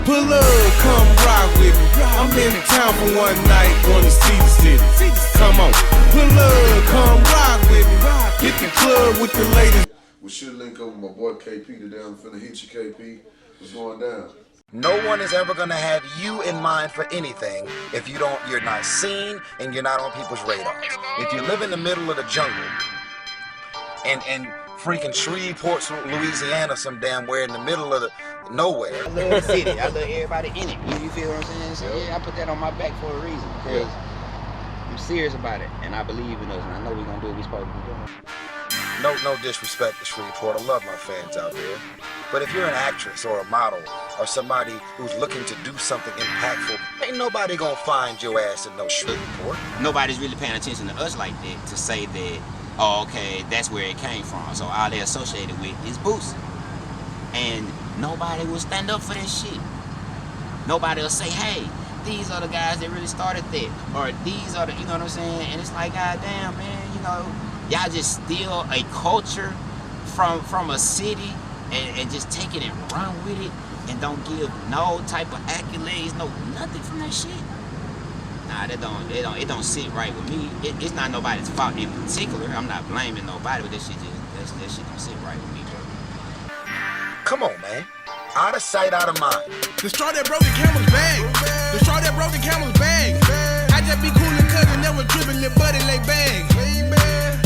Pull up, come rock with me. I'm in town for one night, wanna see the city. Come on, pull up, come rock with me. Hit the club with the ladies. We should link up with my boy K.P. today. I'm finna hit you, K.P. What's going down? No one is ever gonna have you in mind for anything if you're not seen and you're not on people's radars. If you live in the middle of the jungle and freaking Shreveport, Louisiana, some damn where in the middle of the nowhere. I love the city. I love everybody in it. You feel what I'm saying? So yeah, I put that on my back for a reason because I'm serious about it and I believe in us and I know we're gonna do what we're supposed to be doing. No disrespect to Shreveport. I love my fans out there. But if you're an actress or a model or somebody who's looking to do something impactful, ain't nobody gonna find your ass in no Shreveport. Nobody's really paying attention to us like that to say that, oh, okay, that's where it came from. So all they're associated with is Boosie. And nobody will stand up for that shit. Nobody will say, hey, these are the guys that really started that. Or these are the, you know what I'm saying? And it's like, goddamn, man, you know, y'all just steal a culture from a city and just take it and run with it and don't give no type of accolades, no nothing from that shit. Nah, it don't sit right with me. It's not nobody's fault in particular. I'm not blaming nobody, but that shit don't sit right with me, bro. Come on, man. Out of sight, out of mind. The straw that broke the camel's bag. The straw that broke the camel's bag. I just be cool and cousin, never tripping, little buddy lay bag.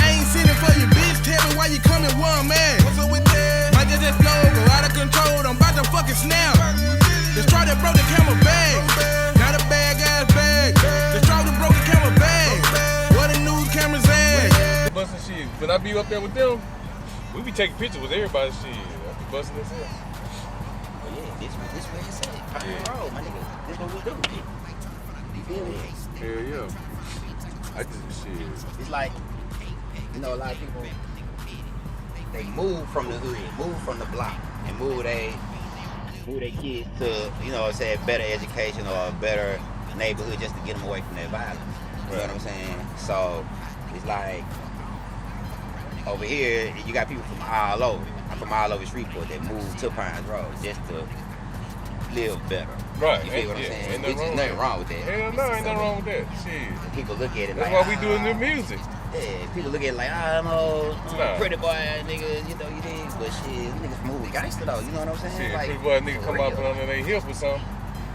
I ain't sending for you, bitch. Tell me why you coming one man. What's up with that? Might just explode, go out of control. I'm about to fucking snap. The straw that broke the camel's bag. Not a bad guy's bag. The straw that broke the camel's bag. What the news cameras at? Busting shit. When I be up there with them, we be taking pictures with everybody's shit. I be busting this up. But yeah, this way it's at. Roll, my nigga. This what we do. You feel me? Hell yeah. I just shit. It's like, you know, a lot of people, they move from the hood, move from the block, and move their kids to, you know, say a better education or a better neighborhood just to get them away from that violence. You know what I'm saying? So it's like over here, you got people from all over. I'm from all over Shreveport that moved to Pines Road just to live better. Right. You feel what I'm saying? Ain't There's nothing wrong with that. Hell no, ain't nothing wrong with that. Shit. People look at it That's like, why we doing new music. yeah, people look at it like, I'm old, pretty boy niggas, you know, you dig, but shit, niggas move gangster though, you know what I'm saying? Shit, like, pretty boy nigga come up and under their hip or something.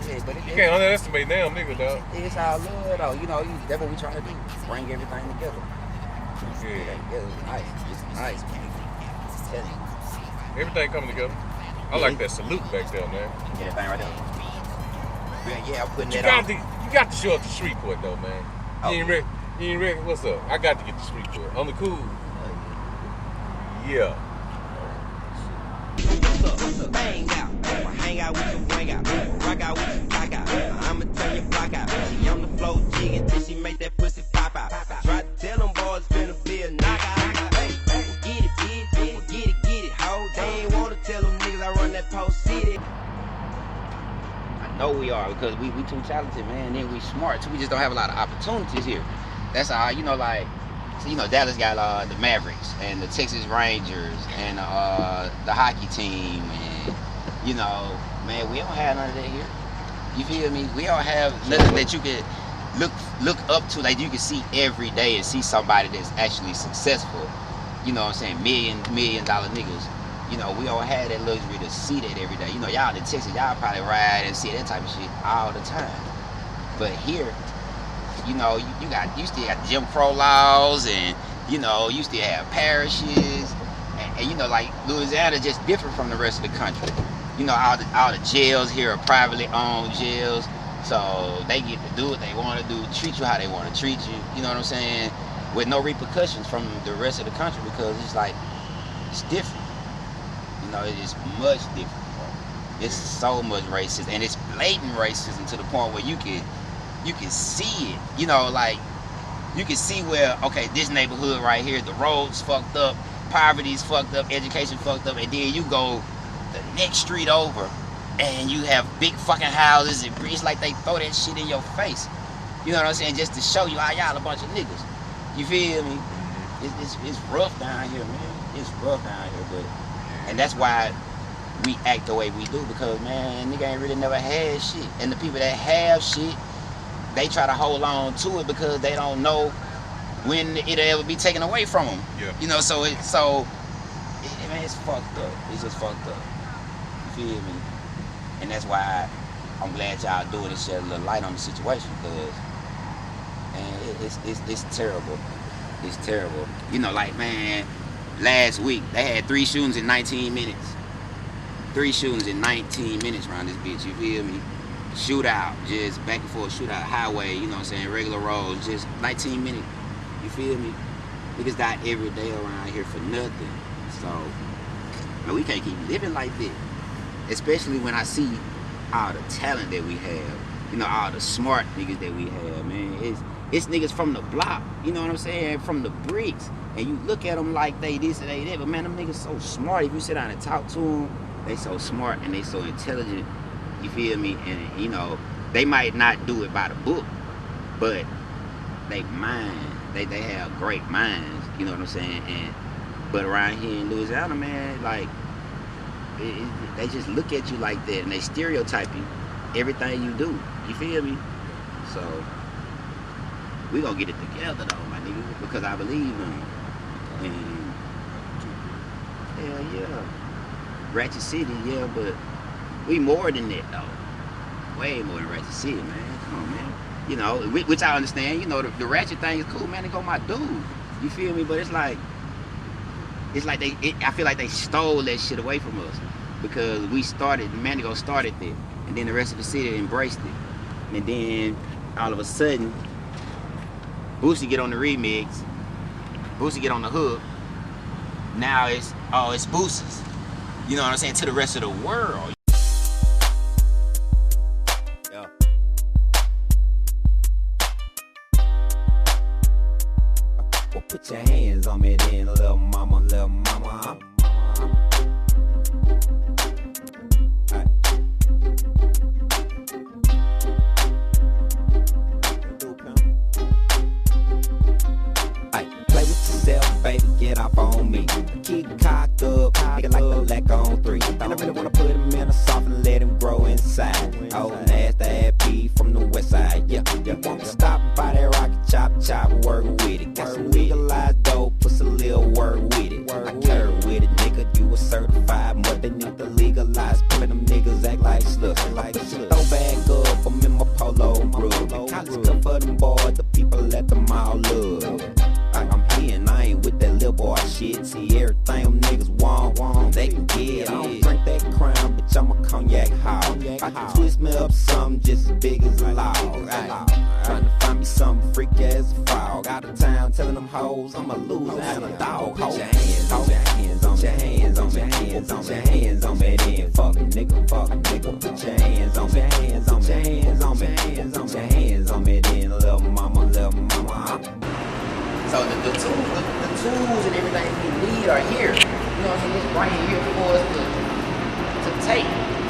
Yeah, but You can't underestimate them niggas, dog. it's all love though, you know, that's what we trying to do, bring everything together. Yeah. It's nice, man. I'm telling you. Everything coming together. I like that salute back there, man. Yeah, that thing right there. Yeah, I'm putting You that on. you got to show up to Shreveport though, man. You ain't ready? You ain't ready? What's up? I got to get to Shreveport. On the cool. Yeah. What's up? Bang out. Hang out with your wang out. Rock out with your rock out. I'ma turn your block out. She on the floor jigging till she make that pussy pop out. Try to tell them boys finna be a knockout. Hey, get it, bitch. Get it, ho. They ain't wanna tell them niggas I run that post city. I know we are because we too talented, man. And then we smart too. We just don't have a lot of opportunities here. That's all, you know, like, so, you know, Dallas got the Mavericks and the Texas Rangers and the hockey team and, you know, man, we don't have none of that here. You feel me? We don't have nothing that you can look up to, like you can see every day and see somebody that's actually successful. You know what I'm saying? $1 million niggas. You know, we don't have that luxury to see that every day. You know, y'all in Texas, y'all probably ride and see that type of shit all the time. But here, you know, you still got Jim Crow laws, and you know, you still have parishes, and you know, like Louisiana just different from the rest of the country. You know, all the jails here are privately owned jails, so they get to do what they want to do, treat you how they want to treat you. You know what I'm saying? With no repercussions from the rest of the country because it's like it's different. You know, it is much different, bro. It's so much racism, and it's blatant racism to the point where you can see it, you know, like you can see where, okay, this neighborhood right here, the roads fucked up, poverty's fucked up, education fucked up, and then you go the next street over and you have big fucking houses and it's like they throw that shit in your face. You know what I'm saying? Just to show you how y'all a bunch of niggas. You feel me? It's rough down here, man. It's rough down here, but and that's why we act the way we do because, man, nigga ain't really never had shit. And the people that have shit, they try to hold on to it because they don't know when it'll ever be taken away from them. Yeah. You know, man, it's fucked up. It's just fucked up. You feel me? And that's why I'm glad y'all doing it, shed a little light on the situation because, man, it's terrible. It's terrible. You know, like, man, last week they had 3 shootings in 19 minutes. 3 shootings in 19 minutes around this bitch. You feel me? Shootout, just back and forth shootout, highway. You know what I'm saying? Regular roads, just 19 minutes. You feel me? Niggas die every day around here for nothing. So, man, we can't keep living like this. Especially when I see all the talent that we have. You know, all the smart niggas that we have, man. It's niggas from the block, you know what I'm saying? From the bricks. And you look at them like they this and they that, but man, them niggas so smart. If you sit down and talk to them, they so smart and they so intelligent. You feel me? And, you know, they might not do it by the book, but they mind. They have great minds, you know what I'm saying? But around here in Louisiana, man, like, they just look at you like that and they stereotype you, everything you do. You feel me? So, we gonna get it together though, my nigga, because I believe in them. And, hell yeah. Ratchet City, yeah, but we more than that though. Way more than Ratchet City, man. Come on, man. You know, which I understand, you know, the Ratchet thing is cool, man. They go my dude. You feel me? But it's like I feel like they stole that shit away from us because we started, Manigo started it, and then the rest of the city embraced it. And then all of a sudden, Boosie get on the remix, Boosie get on the hook. Now it's Boosie's. You know what I'm saying? To the rest of the world. Yeah. Well, put your hands on me then, little mama, little mama. Baby, get up on me. Keep cocked up, nigga like the lack on 3. And I really wanna put him in a soft and let him grow inside. Old nasty ass B from the west side, yeah. You want to stop by that rocket chop, work with it. Got some legalized dope, put some little work with it. I care with it, nigga, you a certified, but they need to legalize. Put them niggas act like sluts. Like throw back up, I'm in my polo rug. College cup for them boys, the people at the mall love. I'm here and I ain't with that little boy shit. See everything them niggas want, they can get. I don't drink that crown, bitch, I'm a cognac hog. I can twist me up something just as big as a log. Trying to find me something freaky as a frog. Out of town telling them hoes I'm a loser and a dog. Put your hands on me, hands on me, hands on me, hands on me, hands on me, then fuck nigga. Put your hands on me, hands on me, hands on me, hands on me, hands on me, then little mama. So the tools and everything we need are here. You know what I'm saying? It's right here for us to take.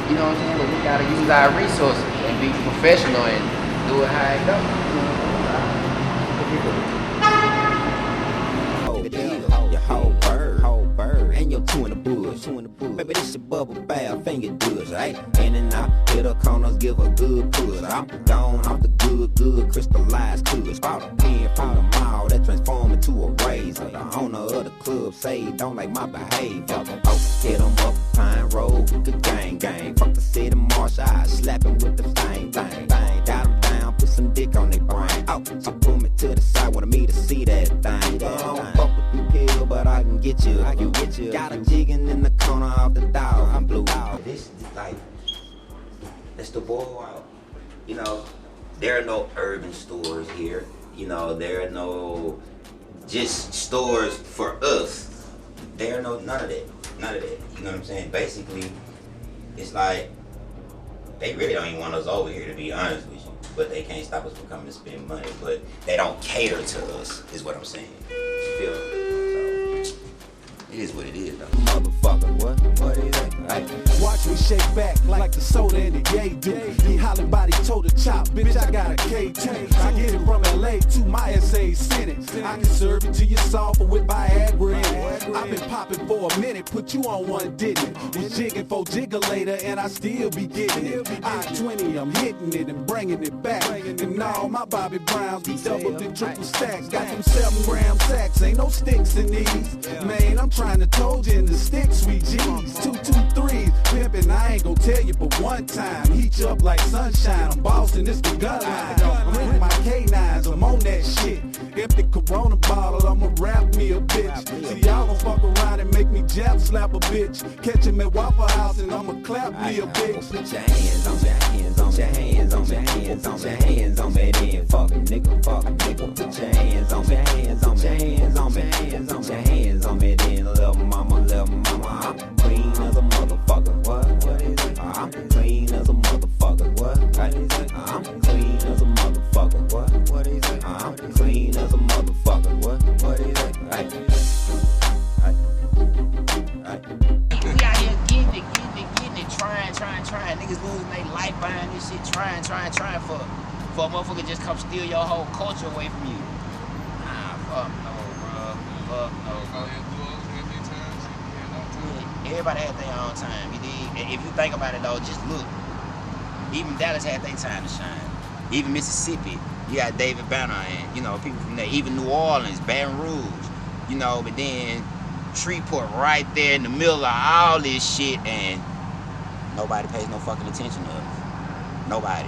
You know what I'm saying? But we gotta use our resources and be professional and do it how it goes. Your whole bird, and your two in the bush. Baby, this your bubble bath, finger dudes, right? In and out, hit the corners, give a good push. I'm gone off the good crystallized kush. Bought a pen from the mall that transform into a razor. The owner of the club say he don't like my behavior. Oh, hit him up, Pine Road, good gang. Fuck the city marshal, I slap him with the thing. Got him down, put some dick on their brain. Oh, so pull me to the side, wanted me to see that thing. Don't fuck with the pill, but I can get you. Got a jigging in the corner of the dog. I'm blue. This like, that's the ball out. You know, there are no urban stores here. You know, there are no just stores for us. There are none of that. You know what I'm saying? Basically, it's like they really don't even want us over here, to be honest with you. But they can't stop us from coming to spend money. But they don't cater to us, is what I'm saying. You feel me? So, It is what it is, though. Motherfucker, what is that? Watch me shake back like the soda and the gay dude. He hollering body toe to chop, bitch, I got a K2. I get it from LA to my SA Senate. I can serve it to you soft or with Viagra in it. I've been popping for a minute, put you on one, didn't it? Was jigging for jigger later and I still be getting it. I-20, I'm hitting it and bringing it back. And all my Bobby Browns be double and triple stacks. Got them 7-gram sacks, ain't no sticks in these. Man, I'm trying to told you in the sticks, sweet G's. 223s, pimpin', I ain't gon' tell you but one time. Heat you up like sunshine, I'm Boston, it's the gun line. I'm with my K9s, I'm on that shit. Empty Corona bottle, I'ma rap me a bitch. See, y'all gon' fuck around and make me jab slap a bitch. Catch him at Waffle House and I'ma clap me a bitch. Put your hands on me, hands on me, hands on me, hands on me, hands on me, then fucking nigga, fucking nigga. Put your hands on me, hands on me, hands on me, hands on me, hands on me, then little mama, I'm clean as a motherfucker. What is it? I'm clean as a motherfucker. What is it? I'm clean as a motherfucker. What is it? I'm clean as a motherfucker. What is it? We out here getting it, trying. Niggas losing their life behind this shit, trying for a motherfucker just come steal your whole culture away from you. Nah, fuck no, bro. Fuck no. Everybody had their own time, you dig? If you think about it though, just look. Even Dallas had their time to shine. Even Mississippi, you got David Banner and, you know, people from there. Even New Orleans, Baton Rouge, you know, but then Shreveport right there in the middle of all this shit, and nobody pays no fucking attention to us. Nobody.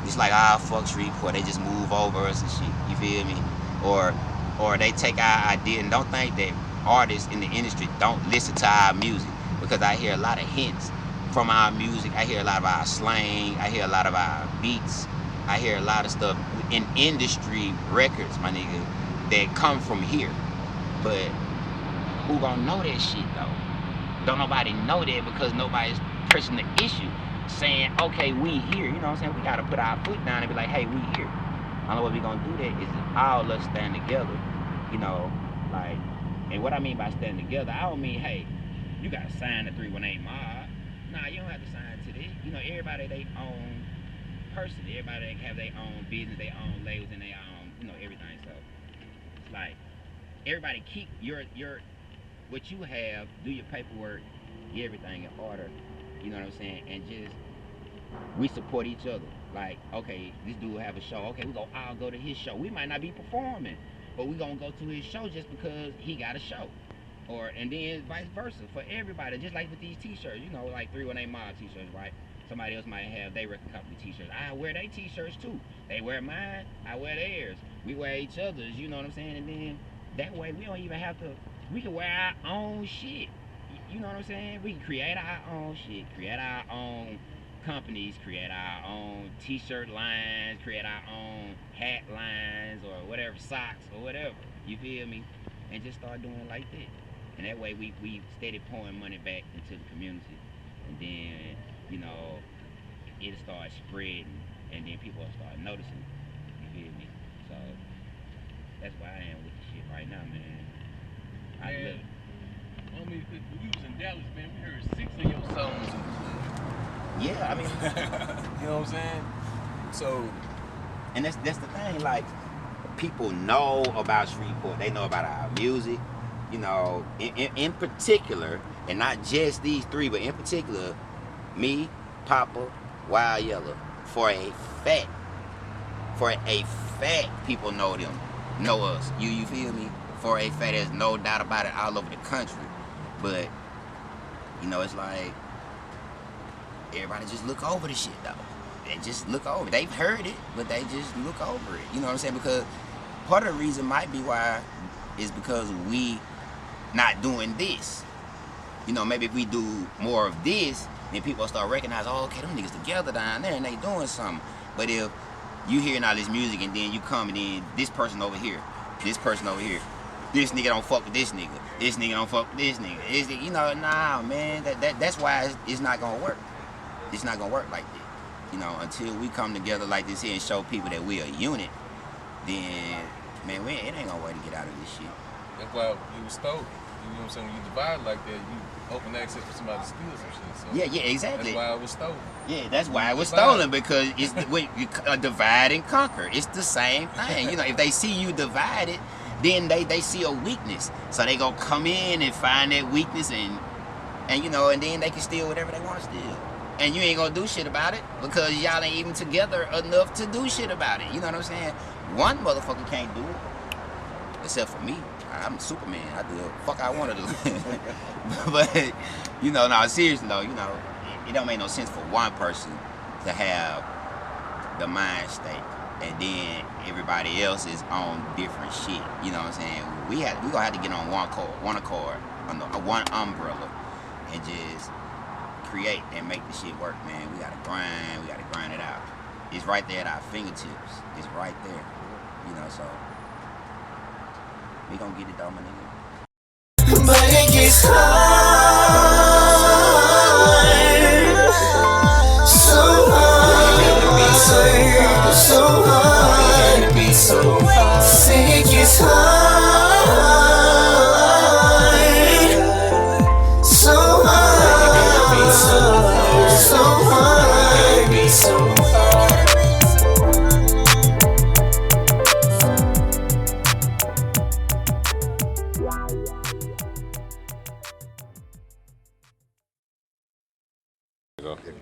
It's like, fuck Shreveport, they just move over us and shit, you feel me? Or they take our idea, and don't think that artists in the industry don't listen to our music, because I hear a lot of hints from our music. I hear a lot of our slang. I hear a lot of our beats. I hear a lot of stuff in industry records, my nigga, that come from here. But who gonna know that shit though? Don't nobody know that because nobody's pressing the issue, saying, okay, we here. You know what I'm saying? We gotta put our foot down and be like, hey, we here. I know what we gonna do that is all us stand together, you know, like. And what I mean by standing together, I don't mean, hey, you gotta sign the 318 mob. Nah, you don't have to sign to this. You know, everybody their own person. Everybody have their own business, their own labels, and their own, you know, everything. So it's like everybody keep your what you have, do your paperwork, get everything in order. You know what I'm saying? And just we support each other. Like, okay, this dude have a show. Okay, we gonna all go to his show. We might not be performing, but we gonna go to his show just because he got a show. And then vice versa for everybody, just like with these t-shirts, you know, like 318 Mob t-shirts, right? Somebody else might have their record company t-shirts. I wear their t-shirts too. They wear mine, I wear theirs. We wear each other's, you know what I'm saying? And then that way we don't even have to, we can wear our own shit. You know what I'm saying? We can create our own shit, create our own companies, create our own t-shirt lines, create our own hat lines or whatever, socks or whatever. You feel me? And just start doing it like that. And that way we steady pouring money back into the community. And then, you know, it'll start spreading and then people will start noticing. You feel me? So that's why I am with the shit right now, man. I love it. I mean, we was in Dallas, man. We heard 6 of your songs. Yeah, I mean, you know what I'm saying? So, and that's the thing. Like, people know about Shreveport. They know about our music. You know, in particular, and not just these three, but in particular, me, Papa, Wild Yellow. For a fact, people know them, know us. You feel me? For a fact, there's no doubt about it all over the country. But, you know, it's like, everybody just look over the shit, though. They just look over it. They've heard it, but they just look over it. You know what I'm saying? Because part of the reason might be why is because we not doing this. You know, maybe if we do more of this, then people start recognizing, oh, okay, them niggas together down there and they doing something. But if you hearing all this music and then you come and then this person over here, this person over here, this nigga don't fuck with this nigga don't fuck with this nigga. You know, nah, man, that's why it's not gonna work. It's not gonna work like that. You know, until we come together like this here and show people that we a unit, then, man, it ain't gonna way to get out of this shit. That's why you was stoked. You know what I'm saying? When you divide like that, you open access for somebody to steal some shit. So Yeah, exactly. that's why it was stolen. Yeah, that's why it was stolen, because it's when you divide and conquer. It's the same thing. You know, if they see you divided, then they see a weakness, so they gonna come in and find that weakness, and you know, and then they can steal whatever they want to steal, and you ain't gonna do shit about it because y'all ain't even together enough to do shit about it. You know what I'm saying? One motherfucker can't do it, except for me. I'm Superman. I do the fuck I want to do. But you know, no, seriously though, you know, it don't make no sense for one person to have the mind state, and then everybody else is on different shit. You know what I'm saying? We gonna have to get on one accord, under one umbrella, and just create and make the shit work, man. We gotta grind it out. It's right there at our fingertips. It's right there. You know, so we gonna get it though, my nigga. But it gets hard, so hard, so hard, so hard. Say it gets hard, so hard, so hard, so hard.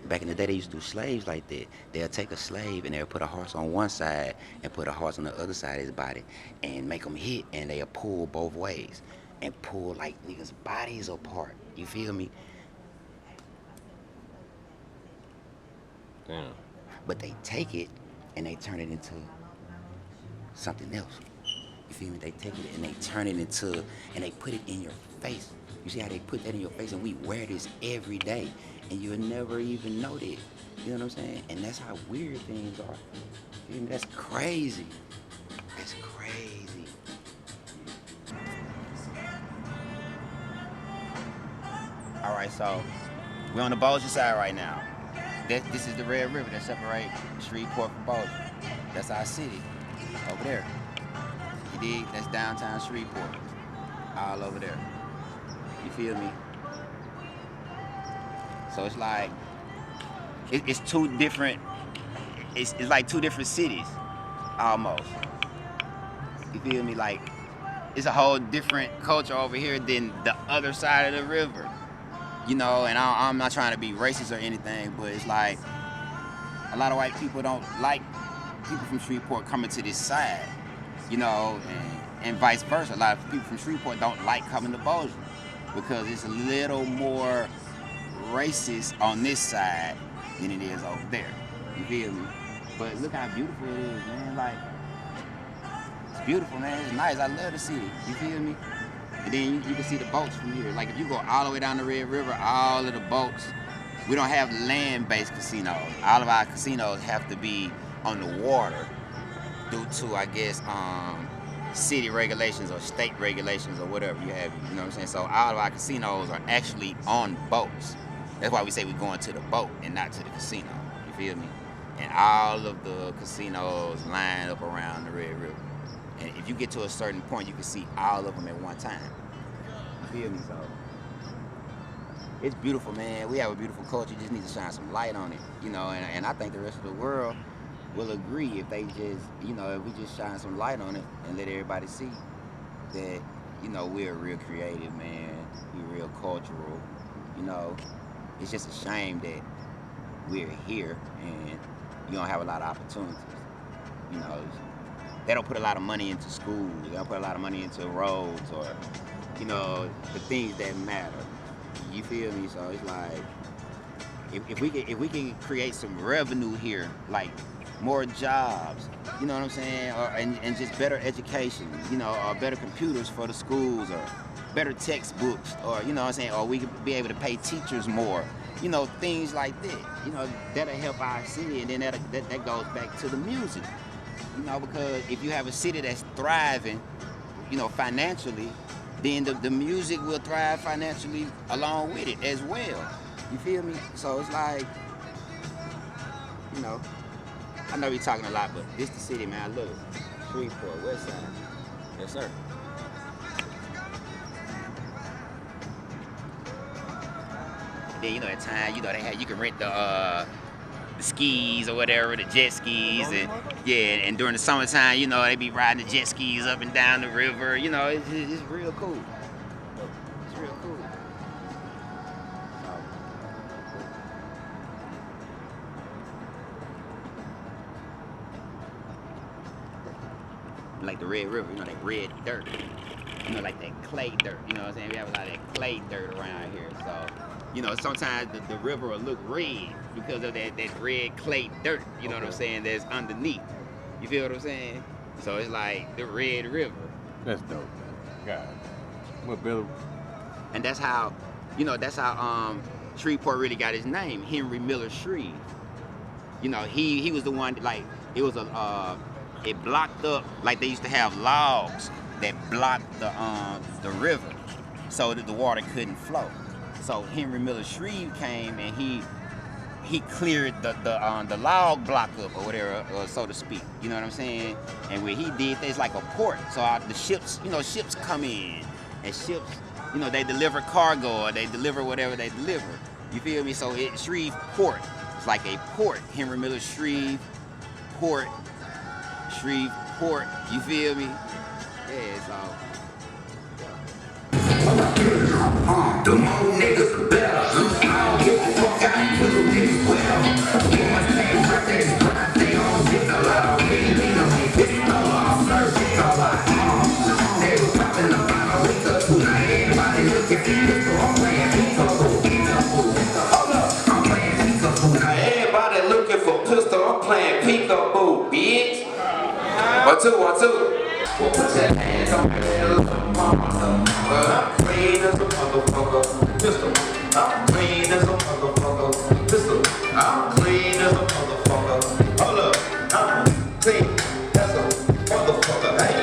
Back in the day, they used to do slaves like that. They'll take a slave and they'll put a horse on one side and put a horse on the other side of his body and make them hit, and they'll pull both ways and pull like niggas' bodies apart. You feel me? Damn. But they take it and they turn it into something else. You feel me? They take it and they turn it into, and they put it in your face. You see how they put that in your face, and we wear this every day, and you'll never even know that. You know what I'm saying? And that's how weird things are. You feel me? That's crazy. That's crazy. All right, so we're on the Bossier side right now. This is the Red River that separates Shreveport from Bossier. That's our city over there. You dig? That's downtown Shreveport. All over there. You feel me? So it's like, it's two different, it's like two different cities, almost. You feel me? Like, it's a whole different culture over here than the other side of the river. You know, and I'm not trying to be racist or anything, but it's like, a lot of white people don't like people from Shreveport coming to this side, you know, and vice versa. A lot of people from Shreveport don't like coming to Bossier because it's a little more racist on this side than it is over there. You feel me? But look how beautiful it is, man. Like, it's beautiful, man. It's nice. I love the city. You feel me? And then you can see the boats from here. Like, if you go all the way down the Red River, all of the boats, we don't have land-based casinos. All of our casinos have to be on the water due to, I guess, city regulations or state regulations or whatever you have. You know what I'm saying? So all of our casinos are actually on boats. That's why we say we're going to the boat and not to the casino. You feel me? And all of the casinos line up around the Red River. And if you get to a certain point, you can see all of them at one time. You feel me? So it's beautiful, man. We have a beautiful culture. You just need to shine some light on it, you know. And I think the rest of the world will agree if they just, you know, if we just shine some light on it and let everybody see that, you know, we're real creative, man. We're real cultural, you know. It's just a shame that we're here and you don't have a lot of opportunities, you know. They don't put a lot of money into schools. They don't put a lot of money into roads or, you know, the things that matter. You feel me? So it's like, if we can create some revenue here, like more jobs, you know what I'm saying, or and just better education, you know, or better computers for the schools, or better textbooks, or you know what I'm saying, or we could be able to pay teachers more, you know, things like that. You know, that'll help our city, and then that goes back to the music. You know, because if you have a city that's thriving, you know, financially, then the music will thrive financially along with it as well. You feel me? So it's like, you know, I know we're talking a lot, but this the city, man. I love it. Shreveport, West Side. Yes, sir. And then, you know, at times, you know, you can rent the skis or whatever, the jet skis, and yeah, and during the summertime, you know, they be riding the jet skis up and down the river. You know, it's real cool. It's real cool. Like the Red River, you know, that red dirt. You know, like that clay dirt. You know what I'm saying? We have a lot of that clay dirt around here, so. You know, sometimes the river will look red because of that red clay dirt, you know what I'm saying, that's underneath. You feel what I'm saying? So it's like the Red River. That's dope, man. God. What, Bill? And that's how, you know, Shreveport really got his name, Henry Miller Shreve. You know, he was the one, like, it was it blocked up, like they used to have logs that blocked the river so that the water couldn't flow. So Henry Miller Shreve came and he cleared the log block up or whatever, so to speak. You know what I'm saying? And when he did, it's like a port. So the ships, you know, ships come in, and ships, you know, they deliver cargo or they deliver whatever they deliver. You feel me? So Shreveport, it's like a port. Henry Miller Shreve Port, Shreveport. You feel me? Yeah, it's all. The more niggas, the better. I don't give a fuck, I ain't with them niggas well. Boys say birthdays, but they don't get a lot of weed. They don't get no service, it's all like, they was popping the bottle with us. Now everybody looking for pistol, I'm playing peekaboo. Hold up, I'm playing peekaboo. Now everybody looking for pistol, I'm playing peekaboo, bitch. 1, 2, 1, 2. Well, put your hands on your little mama. I'm clean as a motherfucker. Pistol. I'm clean as a motherfucker. Pistol. I'm clean as a motherfucker. Hold up. I'm clean as a motherfucker. Hey,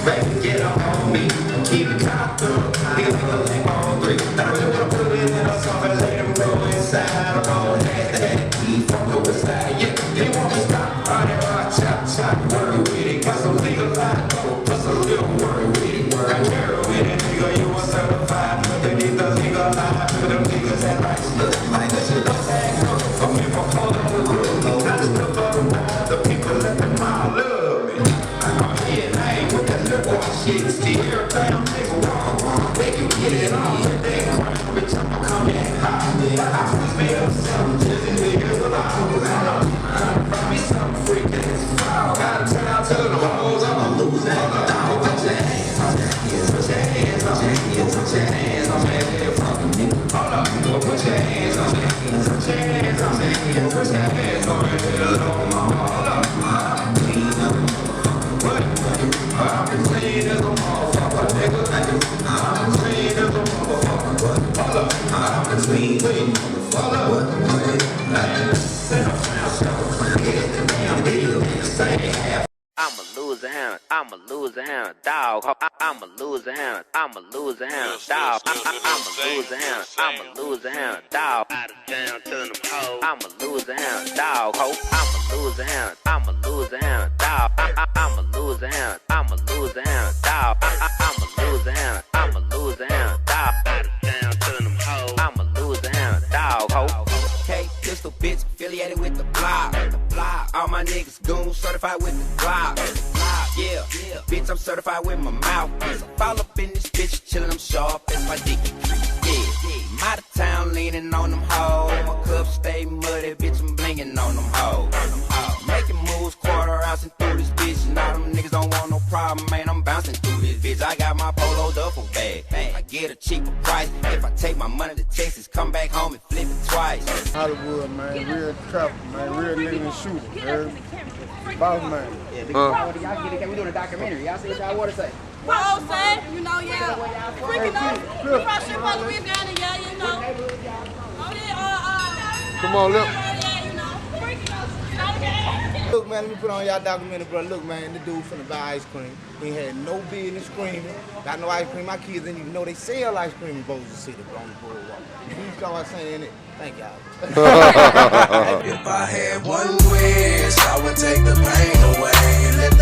baby, get up on me. Keep it cocked up. Nigga, like all 3. Now you wanna put it in a song and let him go inside. I'm on that. He from the west side. Yeah, they want to stop. Right there, chop, chop. Worry with it. Got some legal line. Just a little worry with it. Got girl with it. Nigga, you a certified. They need the legal line. For them niggas that rights look like that shit don't tag. I'm here for all of the world. I just look for the people let them all love me. I'm here, I ain't with that little boy shit. Still everything I'm nigga wrong. They can get it on. They can run. Bitch, I'm coming high. I was made up some just niggas alive. Find me some freaking foul. Got a town to the hoes. I'm a loser. Put your hands on your hands. Put your hands on your hands. Put your hands on your hands. Hold up. Put your hands on your hands. Put your hands on your hands. Put your hands on your hands. Hold up. I'm clean as a motherfucker. I'm clean as a motherfucker, nigga. I'm clean as a motherfucker. Hold up. I'm clean as a motherfucker. I'm a loser hound, I'm a loser hound, dog. I'm a loser hound, I'm a loser hound, dog. I'm a loser hound, I'm a loser hound, dog. Out of town, turn them hoes. I'm a loser hound, dog. I'm a loser hound, I'm a loser hound, dog. I'm a loser hound, I'm a loser hound, dog. I'm a loser hound, I'm a loser hound, dog. Out of town, turn them hoes. I'm a loser hound, dog. K.pistol, bitch, affiliated with the block. All my niggas goons, certified with the Glock. Yeah, bitch, I'm certified with my mouthpiece. I fall up in this bitch, chillin', I'm sharp as my dicky tree. Yeah, I'm out of town, leaning on them hoes. My cups stay muddy, bitch, I'm blingin' on them hoes. Making moves, quarter ounce and through this bitch. And all them niggas don't want no problem, man, I'm bouncing through this bitch. I got my polo duffel bag. I get a cheaper price. If I take my money to Texas, come back home and flip it twice. Hollywood, man, real trapper, man, real nigga and shooter, man. Boss man. Y'all get it, we doing a documentary. Y'all see what y'all want to say? Well, say, you know, yeah. Freaking up. We probably should supposed to be down there, yeah, you know. Come on, look. Yeah, you know. Freaking up. Look, man, let me put on y'all documentary, bro. Look, man, the dude finna buy ice cream. He had no business screaming. Got no ice cream. My kids didn't even know they sell ice cream in Bossier City, bro, on the boardwalk. You start saying it. Thank y'all. If I had one wish, I would take the pain away. Let